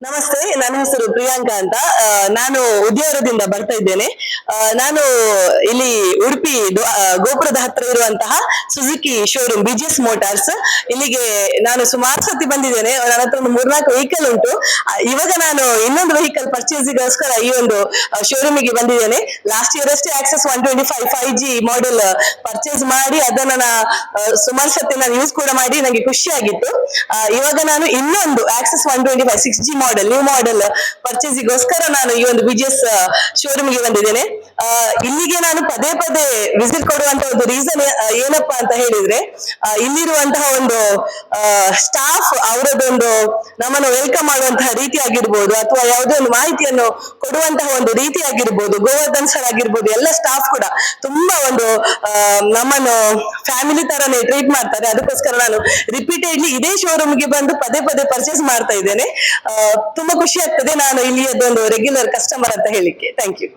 ನಮಸ್ತೆ, ನನ್ನ ಹೆಸರು ಪ್ರಿಯಾಂಕಾ ಅಂತ. ನಾನು ಉದ್ಯಾವರದಿಂದ ಬರ್ತಾ ಇದ್ದೇನೆ. ನಾನು ಇಲ್ಲಿ ಉಡುಪಿ ಗೋಪುರದ ಹತ್ರ ಇರುವಂತಹ ಸುಜುಕಿ ಶೋರೂಮ್ ಬಿಜಿಎಸ್ ಮೋಟಾರ್ಸ್, ಇಲ್ಲಿಗೆ ನಾನು ಸುಮಾರು ಸತಿ ಬಂದಿದ್ದೇನೆ. ನನ್ನ ಹತ್ರ ಒಂದು 3-4 ವೆಹಿಕಲ್ ಉಂಟು. ಇವಾಗ ನಾನು ಇನ್ನೊಂದು ವೆಹಿಕಲ್ ಪರ್ಚೇಸ್ಗೋಸ್ಕರ ಈ ಒಂದು ಶೋರೂಮಿಗೆ ಬಂದಿದ್ದೇನೆ. ಲಾಸ್ಟ್ ಇಯರ್ ಅಷ್ಟೇ ಆಕ್ಸೆಸ್ 125 5G ಮಾಡೆಲ್ ಪರ್ಚೇಸ್ ಮಾಡಿ ಅದನ್ನ ಸುಮಾರು ಸತಿ ನಾನು ಯೂಸ್ ಕೂಡ ಮಾಡಿ ನನಗೆ ಖುಷಿ ಆಗಿತ್ತು. ಇವಾಗ ನಾನು ಇನ್ನೊಂದು ಆಕ್ಸೆಸ್ 125 6G ನ್ಯೂ ಮಾಡೆಲ್ ಪರ್ಚೇಸಿಗೋಸ್ಕರ ನಾನು ಈ ಒಂದು ಬಿಜಿಎಸ್ ಶೋರೂಮ್ಗೆ ಬಂದಿದ್ದೇನೆ. ಇಲ್ಲಿಗೆ ನಾನು ಪದೇ ಪದೇ ವಿಸಿಟ್ ಕೊಡುವಂತ ಒಂದು ರೀಸನ್ ಏನಪ್ಪಾ ಅಂತ ಹೇಳಿದ್ರೆ, ಇಲ್ಲಿರುವಂತಹ ಒಂದು ಸ್ಟಾಫ್ ಅವರದೊಂದು ನಮ್ಮನ್ನು ವೆಲ್ಕಮ್ ಮಾಡುವಂತಹ ರೀತಿ ಆಗಿರ್ಬೋದು, ಅಥವಾ ಯಾವುದೇ ಒಂದು ಮಾಹಿತಿಯನ್ನು ಕೊಡುವಂತಹ ಒಂದು ರೀತಿ ಆಗಿರ್ಬೋದು, ಗೋವರ್ಧನ್ ಸರ್ ಆಗಿರ್ಬೋದು, ಎಲ್ಲ ಸ್ಟಾಫ್ ಕೂಡ ತುಂಬಾ ಒಂದು ನಮ್ಮನ್ನು ಫ್ಯಾಮಿಲಿ ತರನೇ ಟ್ರೀಟ್ ಮಾಡ್ತಾರೆ. ಅದಕ್ಕೋಸ್ಕರ ನಾನು ರಿಪೀಟೆಡ್ಲಿ ಇದೇ ಶೋರೂಮ್ಗೆ ಬಂದು ಪದೇ ಪದೇ ಪರ್ಚೇಸ್ ಮಾಡ್ತಾ ಇದ್ದೇನೆ. ತುಂಬಾ ಖುಷಿ ಆಗ್ತದೆ ನಾನು ಇಲ್ಲಿ ಅದೊಂದು ರೆಗ್ಯುಲರ್ ಕಸ್ಟಮರ್ ಅಂತ ಹೇಳಿಕ್ಕೆ. Thank you.